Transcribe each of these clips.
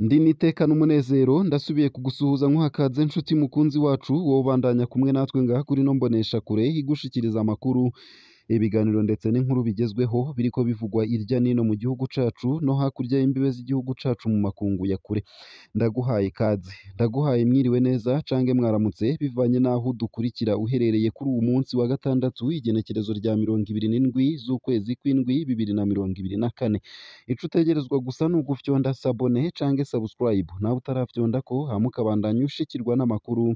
Ndi nitekana umunezero ndasubiye kugusuhuza nkuhakaze nshuti mukunzi wacu wobandanya kumwe natwe ngaha kuri no mbonesha kure igushikiriza amakuru ibiganiro ndetse n'inkuru bigezweho biriko bivugwa irya nino mu gihugu cacu no hakurya y'imbibe z'igihugu cacu mu makungu ya kure. Ndaguhaye ikaze, ndaguhaye mwiriwe neza cange mwaramutse bivanye naho dukurikira uherereye kuri uwu munsi wa gatandatu igenekerezo rya 27 z'ukwezi kw'indwi 2024. Ico utegerezwa gusa ni ugufyonda sabone cange subscribe nawe utaravyondako hama ukabandanya ushikirwa n'amakuru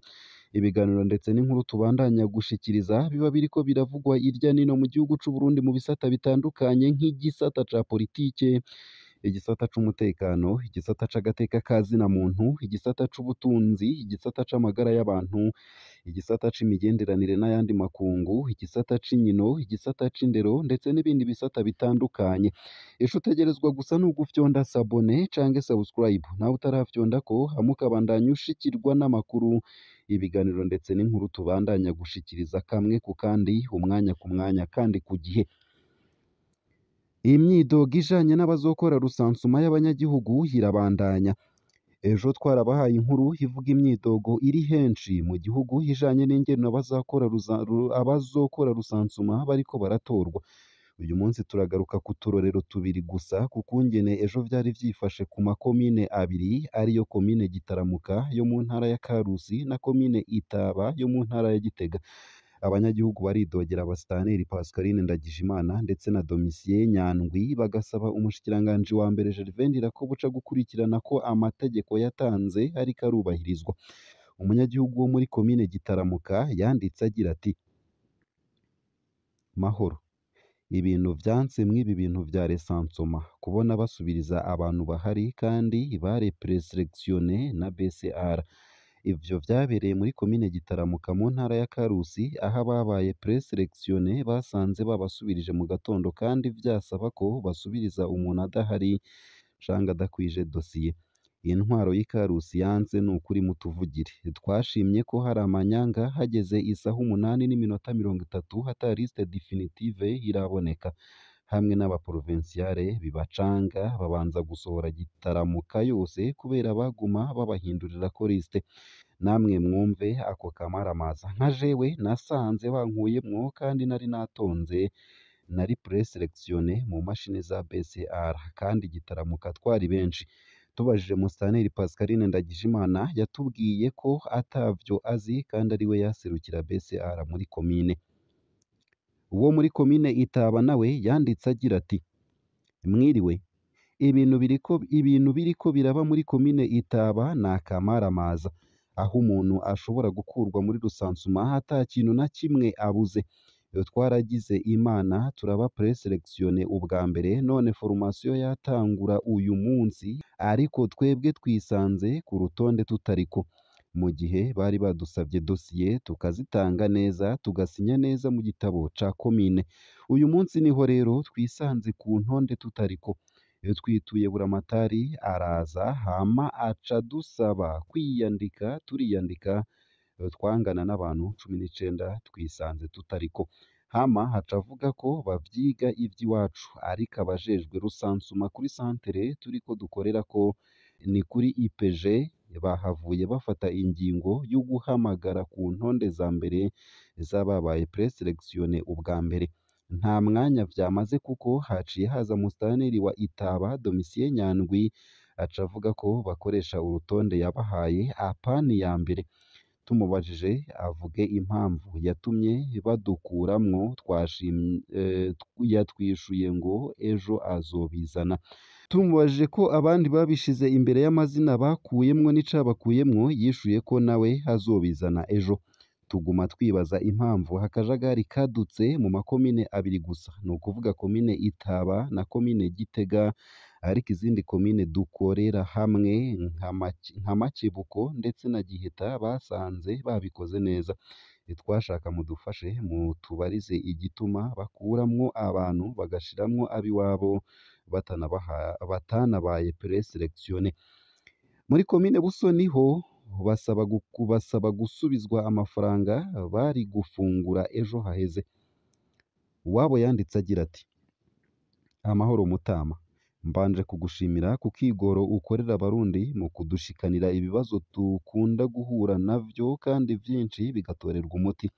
ibiganiro ndetse n'inkuru tubandanya gushikiriza biba biriko biravugwa irya nino mu gihugu c'u Burundi mu bisata bitandukanye nk'igisata ca politike, igisata c'umutekano, igisata c'agateka kazina muntu, igisata c'ubutunzi, igisata c'amagara y'abantu, igisata c'imigenderanire n'ayandi makungu, igisata c'inkino, igisata c'indero ndetse n'ibindi bisata bitandukanye. Ico utegerezwa gusa ni ugufyonda sabone cange subscribe nawe utaravyondako hama ukabandanya ushikirwa n'amakuru ibiganiro ndetse n'inkuru tubandanya gushikiriza kamwe ku kandi umwanya ku mwanya kandi ku gihe. Imyidogo ijanye n'abazokora rusansuma y'abanyagihugu irabandanya. Ejo twarabahaye inkuru ivuga imyidogo iri henshi mu gihugu ijanye n'ingene abazokora rusansuma bariko baratorwa. Uyu munsi turagaruka ku turorero tubiri gusa kukungene ejo vyari vyifashe ku makomine abiri ariyo komine Gitaramuka yo mu ntara ya Karusi na komine Itaba yo mu ntara ya Gitega. Abanyagihugu baridogera Abasitanteri Pascaline Ndagijimana ndetse na Domitien Nyandwi bagasaba umushikiranganji wa mbere Gervais Ndirakobuca gukurikirana ko amategeko yatanze ariko arubahirizwa. Umunyagihugu wo muri komine Gitaramuka yanditse agira ati: Mahoro, ibintu vyanse mw'ibi bintu vya resansoma kubona basubiriza abantu bahari kandi barepreselectionné na BCR. Ivyo vyabereye muri komine Gitaramuka mu ntara ya Karusi aho ababaye preselectionné basanze babasubirije mu gatondo kandi vyasaba ko basubiriza umuntu adahari canke adakwije dosiye. Intwaro y'Ikarusi yanze ni ukuri mutuvugire. Twashimye ko hari amanyanga hageze isaha 8:30 hata liste definitive iraboneka hamwe n'abaprovinciale bibacanga babanza gusohora Gitaramuka yose kubera baguma babahindurira ko liste. Namwe mwumve ako kamaramaza nka jewe nasanze bankuyemwo kandi nari natonze nari preselectionné mu mashini za BCR kandi Gitaramuka twari benshi. Tubajije Musitanteri Pascaline Ndagijimana yatubwiye ko atavyo azi kandi ariwe yaserukira BCR muri komine. Uwo muri komine Itaba nawe yanditse agira ati: Mwiriwe, ibintu biriko biraba muri komine Itaba ni akamaramaza aho umuntu ashobora gukurwa muri rusansuma ata kintu na kimwe abuze. Twaragize Imana turaba preselectionné ubwa mbere none formation yatangura uyu munsi ariko twebwe twisanze ku rutonde tutariko. Mu gihe bari badusavye dosiye tukazitanga neza tugasinya neza mu gitabo ca komine. Uyu munsi niho rero twisanze ku ntonde tutariko. Twituye buramatari araza hama aca dusaba kwiyandika turiyandika twangana n'abantu 19 twisanze tutariko. Hama haca avuga ko bavyiga ivy'iwacu ariko abajejwe rusansuma kuri santere turiko dukorerako ni kuri IPG bahavuye bafata ingingo yo guhamagara ku ntonde za mbere z'ababaye preselectionné ubwa mbere. Nta mwanya vyamaze kuko haciye haza Musitanteri wa Itaba Domitien Nyandwi aca avuga ko bakoresha urutonde yabahaye apani ya mbere. Tumubajije avuge impamvu yatumye badukuramwo yatwishuye ngo ejo azobizana. Tumubajije ko abandi babishize imbere y'amazina bakuyemwo n'icabakuyemwo yishuye ko nawe azobizana ejo. Tuguma twibaza impamvu hakajagari kadutse mu makomine abiri gusa, ni ukuvuga komine Itaba na komine Gitega, ariko izindi komine dukorera hamwe nka Makebuko ndetse na Giheta basanze babikoze neza. Twashaka mudufashe mutubarize igituma bakuramwo abantu bagashiramwo ab'iwabo batanabaye preselectionné. Muri komine Busoni ho basaba gusubizwa amafaranga bari gufungura ejo haheze. Uwabo yanditse agira ati amahoro Mutama, mbanje kugushimira ku kigoro ukorera abarundi mu kudushikanira ibibazo dukunda guhura navyo kandi vyinshi bigatorerwa umuti.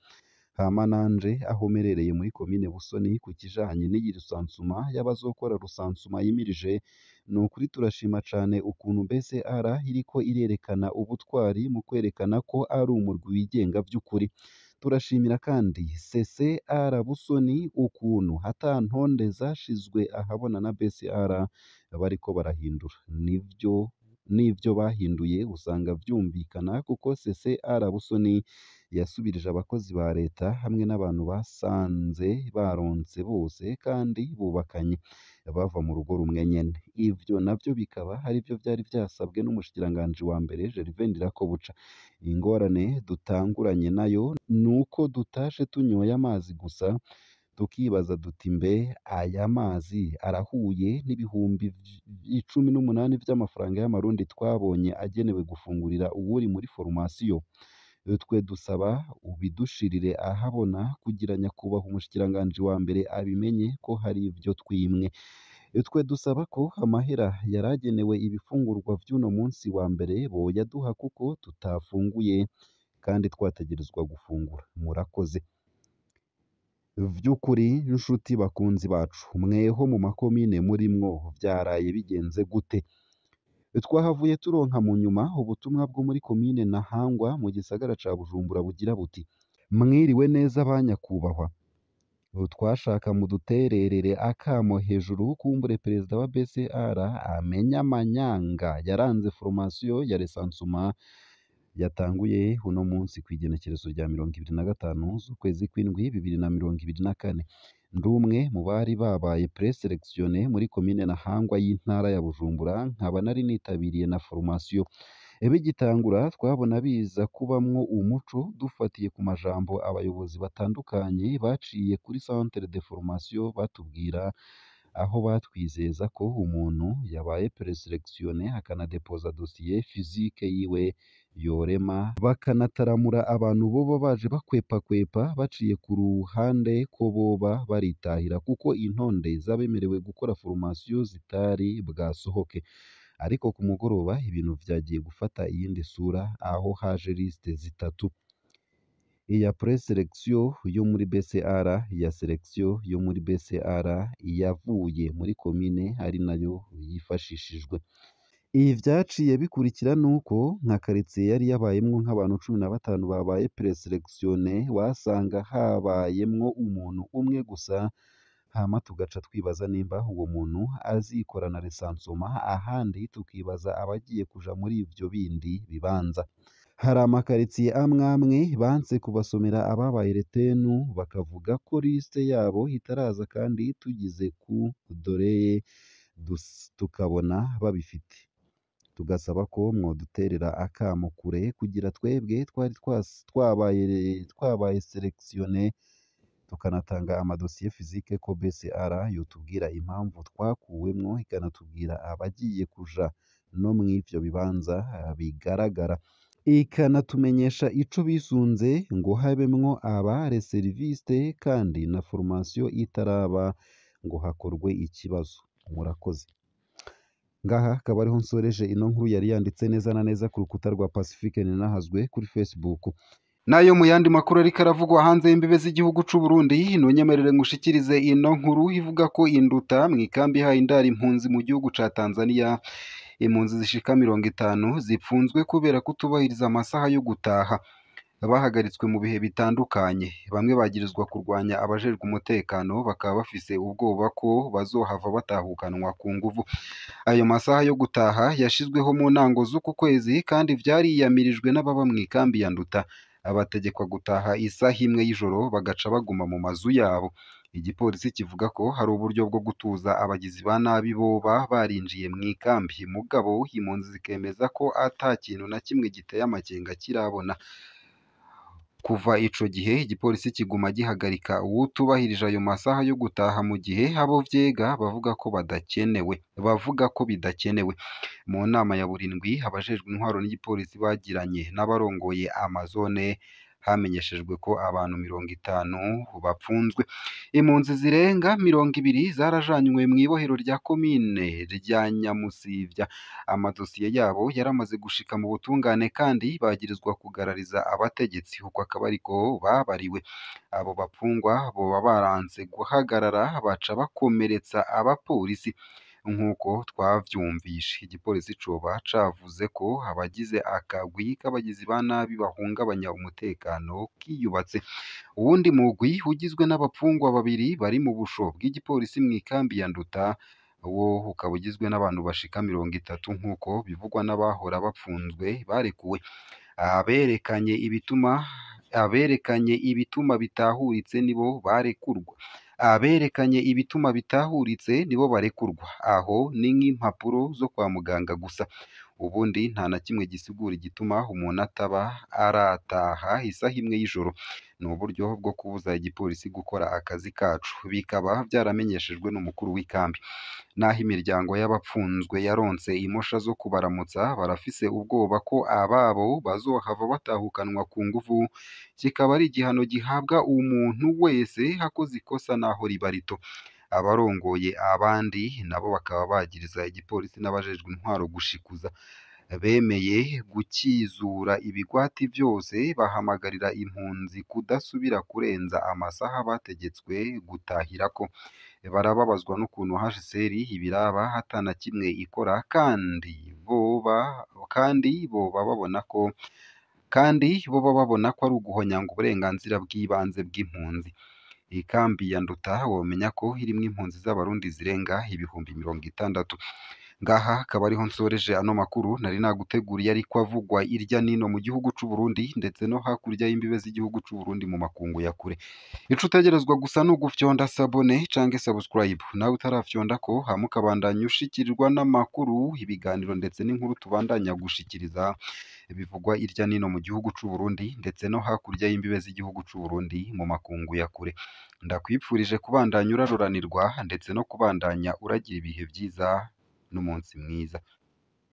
Hama nanje aho merereye muri komine Busoni ku kijanye n'iyi rusansuma y'abazokora rusansuma yimirije, ni ukuri turashima cane ukuntu BCR iriko irerekana ubutwari mu kwerekana ko ari umurwi wigenga vy'ukuri. Turashimira kandi CCR Busoni ukuntu ata ntonde zashizwe ahabona na BCR bariko barahindura. N'ivyo bahinduye usanga vyumvikana kuko CCR Busoni yasubirije abakozi ba leta hamwe n'abantu basanze baronse bose kandi bubakanye bava mu rugo rumwe nyene. Ivyo navyo bikaba arivyo vyari vyasabwe n'umushikiranganji wa mbere Gervais Ndirakobuca. Ingorane dutanguranye nayo nuko dutashe tunyoye amazi gusa tukibaza duti mbe aya mazi arahuye n'ibihumbi 18 vy'amafaranga y'amarundi twabonye agenewe gufungurira uwuri muri formation? Twe dusaba ubidushirire ahabona kugira nyakubahwa umushikiranganji wa mbere abimenye ko hari ivyo twimwe. Twe dusaba ko amahera yaragenewe ibifungurwa vy'uno munsi wa mbere boyaduha kuko tutafunguye kandi twategerezwa gufungura. Murakoze. Vy'ukuri nshuti bakunzi bacu, mweho mu makomine murimwo vyaraye bigenze gute? Twahavuye turonka mu nyuma ubutumwa bwo muri komine Ntahangwa mu gisagara ca Bujumbura bugira buti mwiriwe neza banyakubahwa, twashaka mudutererere akamo hejuru kumbure perezida wa BCR amenya amanyanga yaranze formation ya resansuma yatanguye uno munsi kw'igenekerezo rya 25 z'ukwezi kw'indwi 2024. Ndumwe mu bari babaye preselectionné muri komine Ntahangwa y'intara ya Bujumbura, nkaba nari nitabiriye na formation. Bigitangura twabona biza kubamwo umuco dufatiye ku majambo abayobozi batandukanye baciye kuri centre de formation batubwira, aho batwizeza ko umuntu yabaye preselectionné akanadepoza dossier physique yiwe yorema, bakanataramura abantu boba baje bakwepakwepa baciye ku ruhande ko boba baritahira kuko intonde z'abemerewe gukora formation zitari bwasohoke. Ariko ku mugoroba ibintu vyagiye gufata iyindi sura, aho haje liste zitatu: iya preselection yo muri BCR, iya selection yo muri BCR, iyavuye muri komine ari nayo yifashishijwe. Ibi vyaciye bikurikira nuko nka quartier yari yabayemwo nk'abantu 15 babaye preselectionné, wasanga habayemwo umuntu umwe gusa, hama tugaca twibaza nimba uwo muntu azikorana resansuma, ahandi tukibaza abagiye kuja muri ivyo bindi bibanza. Hari amakaritsiye amwe banse kubasomera ababaye retenu, bakavuga ko liste yabo itaraza kandi tugize ku doreye tukabona babifite. Tugasaba ko mwoduterera akamo kure kugira twebwe twari twabaye selectionné tukanatanga amadosiye physique ko BCR yotubwira impamvu twakuwemwo, ikanatubwira abagiye kuja no mw'ivyo bibanza bigaragara, ikanatumenyesha ico bisunze ngo habemwo aba reserviste kandi na formation itaraba ngo hakorwe ikibazo. Murakoze. Ngaha akaba ariho nsoreje ino nkuru yari yanditse neza na neza ku rukuta rwa Pacifique Ninahazwe kuri Facebook. Nayo mu yandi makuru ariko aravugwa hanze y'imbibe z'igihugu c'u Burundi, nonyemerere ngushikirize ino nkuru ivuga ko induta mw'ikambi haye indari impunzi mu gihugu ca Tanzania, impunzi zishika 50 zipfunzwe kubera kutubahiriza amasaha yo gutaha. Bahagaritswe mu bihe bitandukanye, bamwe bagirizwa kurwanya abajejwe umutekano, bakaba bafise ubwoba ko bazohava batahukanwa ku nguvu. Ayo masaha yo gutaha yashizweho mu ntango z'uku kwezi kandi vyariyamirijwe n'ababa mw'ikambi ya Nduta, abategekwa gutaha isaha imwe y'ijoro bagaca baguma mu mazu yabo. Igipolisi kivuga ko hari uburyo bwo gutuza abagizi ba nabi boba barinjiye mw'ikambi, mugabo impunzi zikemeza ko ata kintu na kimwe giteye amakenga kirabona. Kuva ico gihe igipolisi kiguma gihagarika uwutubahirije ayo masaha yo gutaha, mu gihe abo vyega bavuga ko bidakenewe. Mu nama ya burindwi abajejwe intwaro n'igipolisi bagiranye n'abarongoye amazone hamenyeshejwe ko abantu 50 bapfunzwe. Impunzi zirenga 20 zarajanywe mw'ibohero rya komine rya Nyamusivya. Amadosiye yabo yaramaze gushika mu butungane kandi bagirizwa kugarariza abategetsi, uko akaba ariko babariwe. Abo bapfungwa boba baranse guhagarara baca bakomeretsa abapolisi. Nk'uko twavyumvishe, igipolisi coba cavuze ko abagize akagwi k'abagizi ba nabi bahungabanya umutekano kiyubatse. Uwundi mugwi ugizwe n'abapfungwa 2 bari mu busho bw'igipolisi mw'ikambi ya Nduta, wo ukaba ugizwe n'abantu bashika 30 nk'uko bivugwa n'abahora bapfunzwe barekuwe. Aberekanye ibituma bitahuritse nibo barekurwa. Aberekanye ibituma bitahuritse nibo barekurwa. Aho ni nk'impapuro zo kwa muganga gusa. Ubundi nta na kimwe gisigura igituma umuntu ataba arataha isaha imwe y'ijoro. Ni uburyo bwo kubuza igipolisi gukora akazi kacu. Bikaba vyaramenyeshejwe n'umukuru w'ikambi. Naho imiryango y'abapfunzwe yaronse imosha zo kubaramutsa, barafise ubwoba ko ababo bazohava batahukanwa ku nguvu. Kikaba ari igihano gihabwa umuntu wese akoze ikosa naho riba rito. Abarongoye abandi nabo bakaba bagiriza igipolisi n'abajejwe intwaro gushikuza. Bemeye gukizura ibigwati vyose, bahamagarira impunzi kudasubira kurenza amasaha bategetswe gutahirako. Barababazwa n'ukuntu HCR ibiraba atana kimwe ikora kandi boba babona ko ari uguhonyanga uburenganzira bw'ibanze bw'impunzi. Ikambi ya Nduta womenya ko irimwo impunzi z'abarundi zirenga 60,000. Ngaha akaba ariho nsoreje ano makuru nari naguteguriye, ariko avugwa irya nino mu gihugu c'u Burundi ndetse no hakurya y'imbibe z'igihugu c'u Burundi mu makungu ya kure. Ico utegerezwa gusa ni ugufyonda sabone canke subscribe, nawe utarafyondako hama ukabandanya ushikirirwa n'amakuru, ibiganiro ndetse n'inkuru tubandanya gushikiriza bivugwa irya nino mu gihugu c'u Burundi ndetse no hakurya y'imbibe z'igihugu c'u Burundi mu makungu ya kure. Ndakwipfurije kubandanya uraruranirwa ndetse no kubandanya uragira ibihe vyiza n'umunsi mwiza.